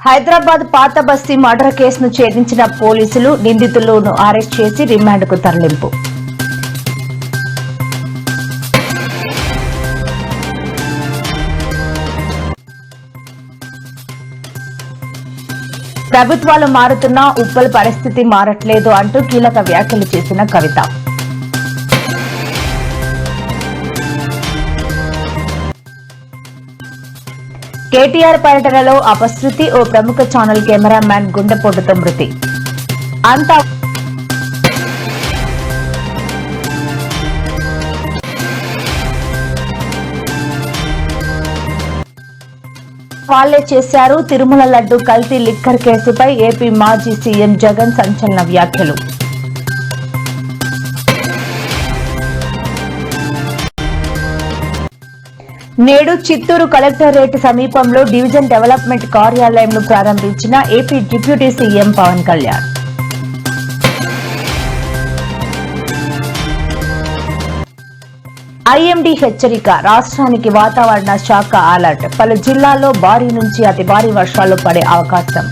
హైదరాబాద్ పాత బస్తీ మర్డర్ కేసును ఛేదించిన పోలీసులు నిందితులను అరెస్ట్ చేసి రిమాండ్కు తరలింపు. ప్రభుత్వాలు మారుతున్నా ఉప్పల్ పరిస్థితి మారట్లేదు అంటూ కీలక వ్యాఖ్యలు చేసిన కవిత. కేటీఆర్ పర్యటనలో అపశృతి, ఓ ప్రముఖ ఛానల్ కెమెరామ్యాన్ గుండెపోటుతో మృతి. అంతా వాళ్లే చేశారు. తిరుమల లడ్డు కల్తీ లిక్కర్ కేసుపై ఏపీ మాజీ సీఎం జగన్ సంచలన వ్యాఖ్యలు. నేడు చిత్తూరు కలెక్టరేట్ సమీపంలో డివిజన్ డెవలప్మెంట్ కార్యాలయంను ప్రారంభించిన AP deputy CM Pawan Kalyan. IMD హెచ్చరిక, రాష్ట్రానికి వాతావరణ శాఖ అలర్ట్. పలు జిల్లాల్లో భారీ నుంచి అతి భారీ వర్షాలు పడే అవకాశం.